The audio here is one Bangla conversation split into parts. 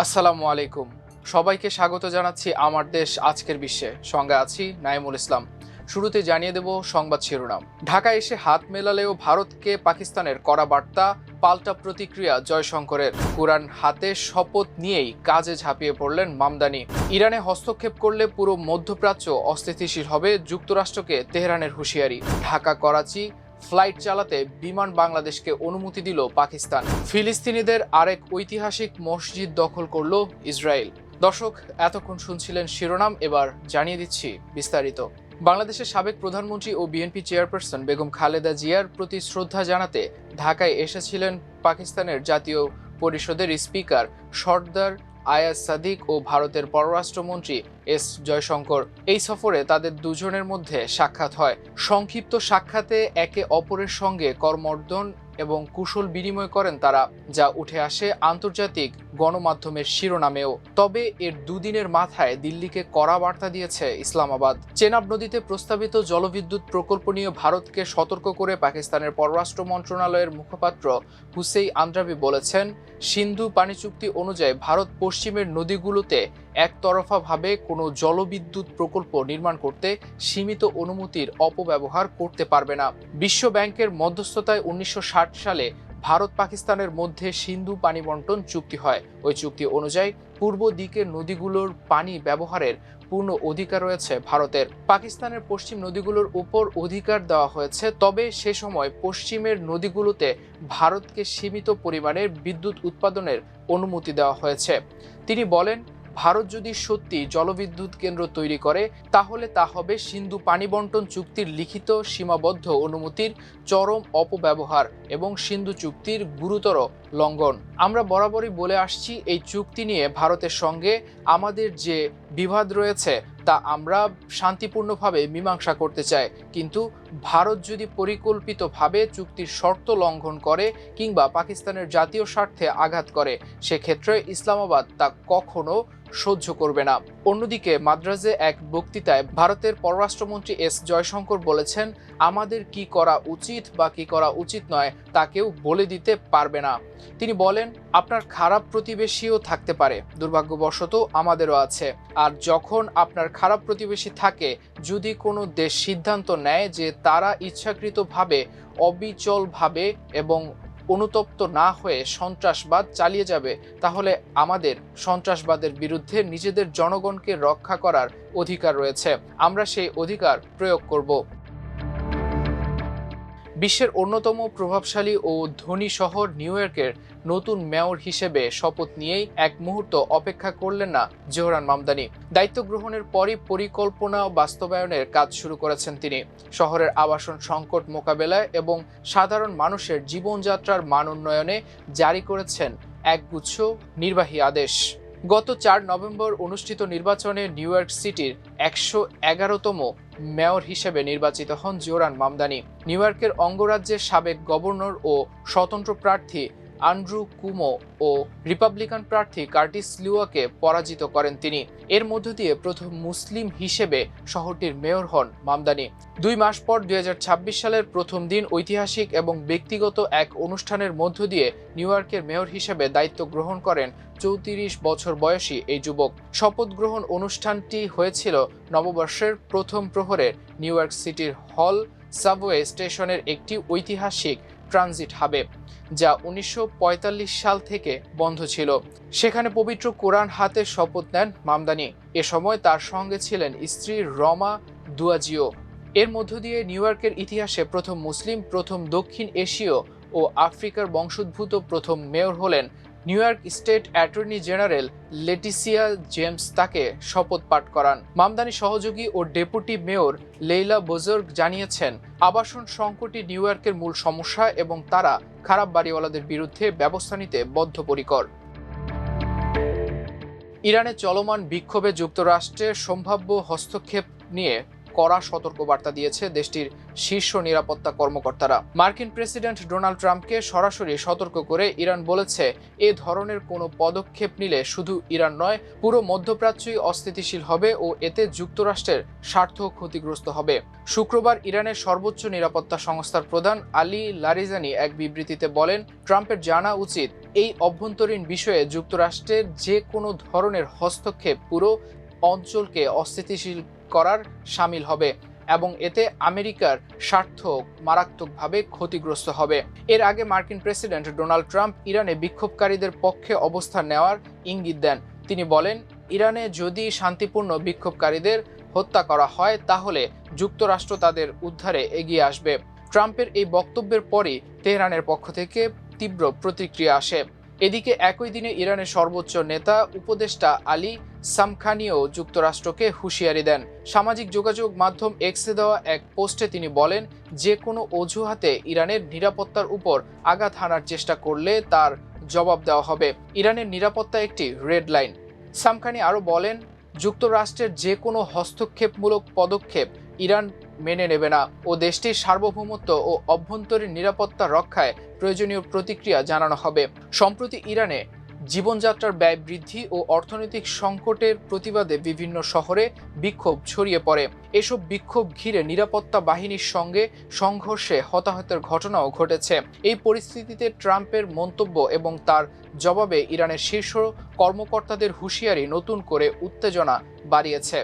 আসসালামু আলাইকুম। সবাইকে স্বাগত জানাচ্ছি আমার দেশ আজকের বিশ্বে। সঙ্গে আছি নাইমুল ইসলাম। শুরুতে জানিয়ে দেব সংবাদ শিরোনাম। ঢাকায় এসে হাত মেলালেও ভারতকে পাকিস্তানের কড়া বার্তা, পাল্টা প্রতিক্রিয়া জয়শঙ্করের। কুরআন হাতে শপথ নিয়েই কাজে ঝাঁপিয়ে পড়লেন মামদানি। ইরানে হস্তক্ষেপ করলে পুরো মধ্যপ্রাচ্য অস্থিতিশীল হবে, যুক্তরাষ্ট্রকে তেহরানের হুঁশিয়ারি। ঢাকা করাচি ফ্লাইট চালাতে বিমান বাংলাদেশকে অনুমতি দিল পাকিস্তান। ফিলিস্তিনিদের আরেক ঐতিহাসিক মসজিদ দখল করল ইসরায়েল। দর্শক, এতক্ষণ শুনছিলেন শিরোনাম, এবার জানিয়ে দিচ্ছি বিস্তারিত। বাংলাদেশের সাবেক প্রধানমন্ত্রী ও বিএনপি চেয়ারপারসন বেগম খালেদা জিয়ার প্রতি শ্রদ্ধা জানাতে ঢাকায় এসেছিলেন পাকিস্তানের জাতীয় পরিষদের স্পিকার সর্দার আয়াজ সাদিক ও ভারতের পররাষ্ট্রমন্ত্রী এস জয়শঙ্কর। এই সফরে তাদের দুজনের মধ্যে সাক্ষাৎ হয়। সংক্ষিপ্ত সাক্ষাতে একে অপরের সঙ্গে করমর্দন এবং কুশল বিনিময় করেন তারা, যা উঠে আসে আন্তর্জাতিক গণমাধ্যমের শিরোনামেও। তবে এর দুদিনের মাথায় দিল্লিকে কড়া বার্তা দিয়েছে ইসলামাবাদ। চেনাব নদীতে প্রস্তাবিত জলবিদ্যুৎ প্রকল্প নিয়ে ভারতকে সতর্ক করে পাকিস্তানের পররাষ্ট্র মন্ত্রণালয়ের মুখপাত্র হুসেইন আন্দ্রাবি বলেছেন, সিন্ধু পানি চুক্তি অনুযায়ী ভারত পশ্চিমের নদীগুলোতে একতরফাভাবে কোনো জলবিদ্যুৎ প্রকল্প নির্মাণ করতে সীমিত অনুমতির অপব্যবহার করতে পারবে না। বিশ্ব ব্যাংকের মধ্যস্থতায় 1960 সালে ভারত পাকিস্তানের মধ্যে সিন্ধু পানি বন্টন চুক্তি হয়। ওই চুক্তি অনুযায়ী পূর্ব দিকের নদীগুলোর পানি ব্যবহারের পূর্ণ অধিকার রয়েছে ভারতের। পাকিস্তানের পশ্চিম নদীগুলোর উপর অধিকার দেওয়া হয়েছে, তবে সে সময় পশ্চিমের নদীগুলোতে ভারতকে সীমিত পরিমাণের বিদ্যুৎ উৎপাদনের অনুমতি দেওয়া হয়েছে। তিনি বলেন, ভারত যদি সত্যি জলবিদ্যুৎ কেন্দ্র তৈরি করে তাহলে তা হবে সিন্ধু পানি বন্টন চুক্তির লিখিত সীমাবদ্ধ অনুমতির চরম অপব্যবহার এবং সিন্ধু চুক্তির গুরুতর লঙ্ঘন। আমরা বরাবরই বলে আসছি, এই চুক্তি নিয়ে ভারতের সঙ্গে আমাদের যে বিবাদ রয়েছে তা আমরা শান্তিপূর্ণভাবে মীমাংসা করতে চাই, কিন্তু ভারত যদি পরিকল্পিতভাবে চুক্তির শর্ত লঙ্ঘন করে কিংবা পাকিস্তানের জাতীয় স্বার্থে আঘাত করে, সেক্ষেত্রে ইসলামাবাদ তা কখনো সহ্য করবে না। অন্যদিকে মাদ্রাজে এক বক্তৃতায় ভারতের পররাষ্ট্রমন্ত্রী এস জয়শঙ্কর বলেছেন, আমাদের কি করা উচিত বা কি করা উচিত নয় তা কেউ বলে দিতে পারবে না। তিনি বলেন, আপনার খারাপ প্রতিবেশীও থাকতে পারে, দুর্ভাগ্যবশত আমাদেরও আছে। আর যখন আপনার খারাপ প্রতিবেশী থাকে, যদি কোনো দেশ সিদ্ধান্ত নেয় যে তারা ইচ্ছাকৃতভাবে, অবিচলভাবে এবং অনুতপ্ত না হয়ে সন্ত্রাসবাদ চালিয়ে যাবে, তাহলে আমাদের সন্ত্রাসবাদের বিরুদ্ধে নিজেদের জনগণকে রক্ষা করার অধিকার রয়েছে। আমরা সেই অধিকার প্রয়োগ করব। বিশ্বের অন্যতম প্রভাবশালী ও ধনী শহর নিউ ইয়র্কের নতুন মেয়র হিসেবে শপথ নিয়েই এক মুহূর্ত অপেক্ষা করলেন না জোহরান মামদানি। দায়িত্ব গ্রহণের পরই পরিকল্পনা বাস্তবায়নের কাজ শুরু করেছেন তিনি। শহরের আবাসন সংকট মোকাবেলায় এবং সাধারণ মানুষের জীবনযাত্রার মান উন্নয়নে জারি করেছেন একগুচ্ছ নির্বাহী আদেশ। গত 4 নভেম্বর অনুষ্ঠিত নির্বাচনে নিউ ইয়র্ক সিটির 111তম মেয়র হিসেবে নির্বাচিত হন জোহরান মামদানি। নিউ ইয়র্কের অঙ্গরাজ্যের সাবেক গভর্নর ও স্বতন্ত্র প্রার্থী অ্যান্ড্রু কুমো ও রিপাবলিকান প্রার্থী কার্টিস লিওয়াকে পরাজিত করেন তিনি। এর মধ্য দিয়ে প্রথম মুসলিম হিসেবে শহরটির মেয়র হন মামদানি। 2 মাস পর 2026 সালের প্রথম দিন ঐতিহাসিক এবং ব্যক্তিগত এক অনুষ্ঠানের মধ্য দিয়ে নিউ ইয়র্কের মেয়র হিসেবে দায়িত্ব গ্রহণ করেন 34 বছর বয়সী এই যুবক। শপথ গ্রহণ অনুষ্ঠানটি হয়েছিল নববর্ষের প্রথম প্রহরে নিউ ইয়র্ক সিটির হল সাবওয়ে স্টেশনের একটি ঐতিহাসিক ট্রানজিট হাবে, যা 1945 সাল থেকে বন্ধ ছিল। সেখানে পবিত্র কোরআন হাতে শপথ নেন মামদানি। এ সময় তার সঙ্গে ছিলেন স্ত্রী রমা দুয়াজিও। এর মধ্য দিয়ে নিউ ইয়র্কের ইতিহাসে প্রথম মুসলিম, প্রথম দক্ষিণ এশীয় ও আফ্রিকার বংশোদ্ভূত প্রথম মেয়র হলেন New York State attorney general Letitia James. তাকে শপথ পাঠ করান। মামদানি সহযোগী ও ডেপুটি মেয়র লেইলা বুজুর্গ জানিয়েছেন, আবাসন সংকটই নিউ ইয়র্কের মূল সমস্যা এবং তারা খারাপ বাড়িওয়ালাদের বিরুদ্ধে ব্যবস্থা নিতে বদ্ধপরিকর। ইরানে চলমান বিক্ষোভে যুক্তরাষ্ট্রের সম্ভাব্য হস্তক্ষেপ নিয়ে কড়া সতর্কবার্তা দিয়েছে দেশটির শীর্ষ নিরাপত্তা কর্মকর্তারা। মার্কিন প্রেসিডেন্ট ডোনাল্ড ট্রাম্পকে সরাসরি সতর্ক করে ইরান বলেছে, এ ধরনের কোনো পদক্ষেপ নিলে শুধু ইরান নয়, পুরো মধ্যপ্রাচ্যই অস্থিতিশীল হবে ও এতে যুক্তরাষ্ট্রের স্বার্থ ক্ষতিগ্রস্ত হবে। শুক্রবার ইরানের সর্বোচ্চ নিরাপত্তা সংস্থার প্রধান আলী লারিজানি এক বিবৃতিতে বলেন, ট্রাম্পের জানা উচিত এই অভ্যন্তরীণ বিষয়ে যুক্তরাষ্ট্রের যে কোনো ধরনের হস্তক্ষেপ পুরো অঞ্চলকে অস্থিতিশীল করার শামিল হবে এবং এতে আমেরিকার স্বার্থ মারাত্মকভাবে ক্ষতিগ্রস্ত হবে। এর আগে মার্কিন প্রেসিডেন্ট ডোনাল্ড ট্রাম্প ইরানে বিক্ষোভকারীদের পক্ষে অবস্থান নেওয়ার ইঙ্গিত দেন। তিনি বলেন, ইরানে যদি শান্তিপূর্ণ বিক্ষোভকারীদের হত্যা করা হয় তাহলে যুক্তরাষ্ট্র তাদের উদ্ধারে এগিয়ে আসবে। ট্রাম্পের এই বক্তব্যের পরই তেহরানের পক্ষ থেকে তীব্র প্রতিক্রিয়া আসে। এদিকে একই দিনে ইরানের সর্বোচ্চ নেতা উপদেষ্টা আলী সামখানিও যুক্তরাষ্ট্রকে হুঁশিয়ারি দেন। সামাজিক যোগাযোগ মাধ্যম এক্সে দেওয়া এক পোস্টে তিনি বলেন, যে কোনো অজুহাতে ইরানের নিরাপত্তার উপর আঘাত হানার চেষ্টা করলে তার জবাব দেওয়া হবে। ইরানের নিরাপত্তা একটি রেড লাইন। সামখানি আরও বলেন, যুক্তরাষ্ট্রের যে কোনো হস্তক্ষেপমূলক পদক্ষেপ ইরান মেনে নেবে না ও দেশটির সার্বভৌমত্ব ও অভ্যন্তরীণ নিরাপত্তা রক্ষায় প্রয়োজনীয় প্রতিক্রিয়া জানানো হবে। সম্প্রতি ইরানে জীবনযাত্রার ব্যয় বৃদ্ধি ও অর্থনৈতিক সংকটের প্রতিবাদে বিভিন্ন শহরে বিক্ষোভ ছড়িয়ে পড়ে। এসব বিক্ষোভ ঘিরে নিরাপত্তা বাহিনীর সঙ্গে সংঘর্ষে হতাহতের ঘটনাও ঘটেছে। এই পরিস্থিতিতে ট্রাম্পের মন্তব্য এবং তার জবাবে ইরানের শীর্ষ কর্মকর্তাদের হুঁশিয়ারি নতুন করে উত্তেজনা বাড়িয়েছে।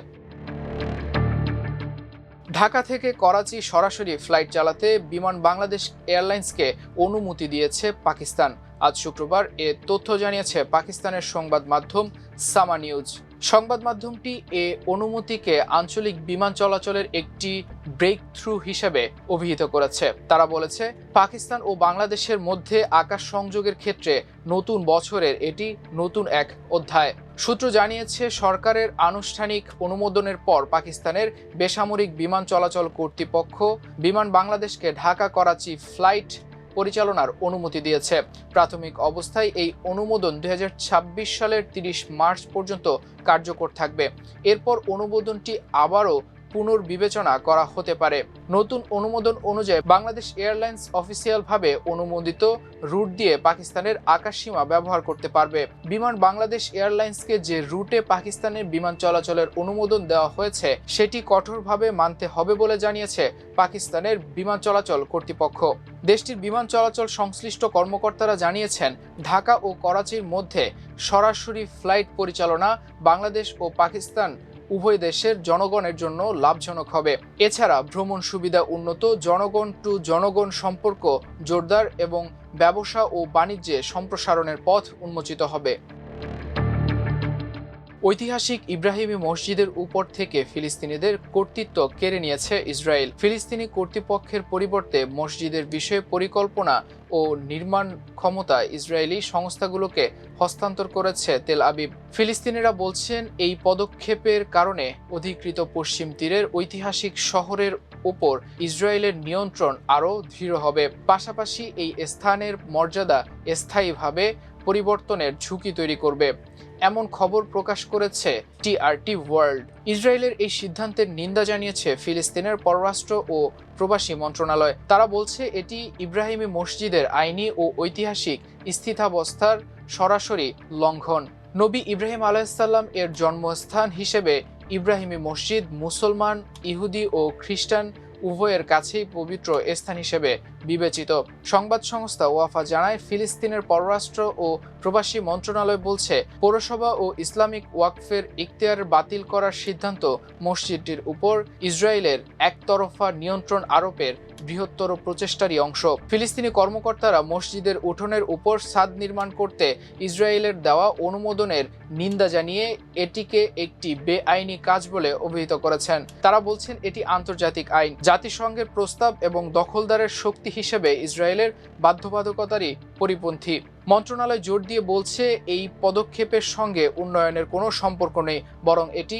ঢাকা থেকে করাচি সরাসরি ফ্লাইট চালাতে বিমান বাংলাদেশ এয়ারলাইন্সকে অনুমতি দিয়েছে পাকিস্তান। আজ শুক্রবার এ তথ্য জানিয়েছে পাকিস্তানের সংবাদ মাধ্যম সামা নিউজ। সংবাদ মাধ্যমটি এ অনুমতিকে আঞ্চলিক বিমান চলাচলের একটি ব্রেক থ্রু হিসেবে অভিহিত করেছে। তারা বলেছে, পাকিস্তান ও বাংলাদেশের মধ্যে আকাশ সংযোগের ক্ষেত্রে নতুন বছরের এটি নতুন এক অধ্যায়। সূত্র জানিয়েছে, সরকারের আনুষ্ঠানিক অনুমোদনের পর পাকিস্তানের বেসামরিক বিমান চলাচল কর্তৃপক্ষ বিমান বাংলাদেশকে ঢাকা করাচি ফ্লাইট পরিচালনার অনুমতি দিয়েছে। প্রাথমিক অবস্থায় এই অনুমোদন 2026 সালের 30 মার্চ পর্যন্ত কার্যকর থাকবে। এরপর অনুমোদনটি আবারও পুনর্বিবেচনা করা হতে পারে। নতুন অনুমোদন অনুযায়ী বাংলাদেশ এয়ারলাইন্স অফিসিয়ালভাবে অনুমোদিত রুট দিয়ে পাকিস্তানের আকাশসীমা ব্যবহার করতে পারবে। বিমান বাংলাদেশ এয়ারলাইন্সকে যে রুটে পাকিস্তানের বিমান চলাচলের অনুমোদন দেওয়া হয়েছে সেটি কঠোরভাবে মানতে হবে বলে জানিয়েছে পাকিস্তানের বিমান চলাচল কর্তৃপক্ষ। দেশটির বিমান চলাচল সংশ্লিষ্ট কর্মকর্তারা জানিয়েছেন, ঢাকা ও করাচির মধ্যে সরাসরি ফ্লাইট পরিচালনা বাংলাদেশ ও পাকিস্তান উভয় দেশের জনগণের জন্য লাভজনক হবে। এছাড়া ভ্রমণ সুবিধা উন্নত, জনগণ টু জনগণ সম্পর্ক জোরদার এবং ব্যবসা ও বাণিজ্যে সম্প্রসারণের পথ উন্মোচিত হবে। ঐতিহাসিক ইব্রাহিমী মসজিদের উপর থেকে ফিলিস্তিনিদের কর্তৃত্ব কেড়ে নিয়েছে ইসরায়েল। ফিলিস্তিনি কর্তৃপক্ষের পরিবর্তে মসজিদের বিষয়ে পরিকল্পনা ও নির্মাণ ক্ষমতা ইসরায়েলি সংস্থাগুলোকে হস্তান্তর করেছে তেল আবিব। ফিলিস্তিনিরা বলছেন, এই পদক্ষেপের কারণে অধিকৃত পশ্চিম তীরের ঐতিহাসিক শহরের উপর ইসরায়েলের নিয়ন্ত্রণ আরও দৃঢ় হবে। পাশাপাশি এই স্থানের মর্যাদা স্থায়ীভাবে পরিবর্তনের ঝুঁকি তৈরি করবে, এমন খবর প্রকাশ করেছে টিআরটি ওয়ার্ল্ড। ইসরায়েলের এই সিদ্ধান্তের নিন্দা জানিয়েছে ফিলিস্তিনের পররাষ্ট্র ও প্রবাসী মন্ত্রণালয়। তারা বলছে, এটি ইব্রাহিমী মসজিদের আইনি ও ঐতিহাসিক স্থিতাবস্থার সরাসরি লঙ্ঘন। নবী ইব্রাহিম আলাইহিসসালাম এর জন্মস্থান হিসেবে ইব্রাহিমী মসজিদ মুসলমান, ইহুদি ও খ্রিস্টান উভয়ের কাছেই পবিত্র স্থান হিসেবে বিবেচিত। সংবাদ সংস্থা ওয়াফা জানায়, ফিলিস্তিনের পররাষ্ট্র ও প্রবাসী মন্ত্রণালয় বলছে, পৌরসভা ও ইসলামিক ওয়াকফের ইখতিয়ার বাতিল করার সিদ্ধান্ত মসজিদটির উপর ইসরায়েলের একতরফা নিয়ন্ত্রণ আরোপের বৃহত্তর প্রচেষ্টারই অংশ। ফিলিস্তিনি কর্মকর্তারা মসজিদের উঠোনের উপর ছাদ নির্মাণ করতে ইসরায়েলের দেওয়া অনুমোদনের নিন্দা জানিয়ে এটিকে একটি বেআইনি কাজ বলে অভিহিত করেছেন। তারা বলছেন, এটি আন্তর্জাতিক আইন, জাতিসংঘের প্রস্তাব এবং দখলদারের শক্তি হিসেবে ইসরায়েলের বাধ্যবাধকতারই পরিপন্থী। মন্ত্রণালয় জোর দিয়ে বলছে, এই পদক্ষেপের সঙ্গে উন্নয়নের কোনো সম্পর্ক নেই, বরং এটি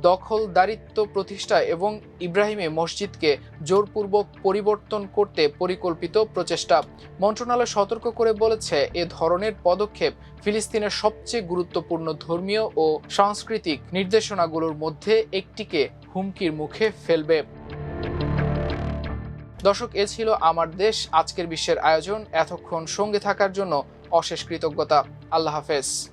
দখলদারিত্ব প্রতিষ্ঠা এবং ইব্রাহিমী মসজিদকে জোরপূর্বক পরিবর্তন করতে পরিকল্পিত প্রচেষ্টা। মন্ত্রণালয় সতর্ক করে বলেছে, এ ধরনের পদক্ষেপ ফিলিস্তিনের সবচেয়ে গুরুত্বপূর্ণ ধর্মীয় ও সাংস্কৃতিক নির্দেশনাগুলোর মধ্যে একটিকে হুমকির মুখে ফেলবে। দর্শক, এ ছিল আমার দেশ আজকের বিশ্বের আয়োজন। এতক্ষণ সঙ্গে থাকার জন্য অশেষ কৃতজ্ঞতা। আল্লাহ হাফেজ।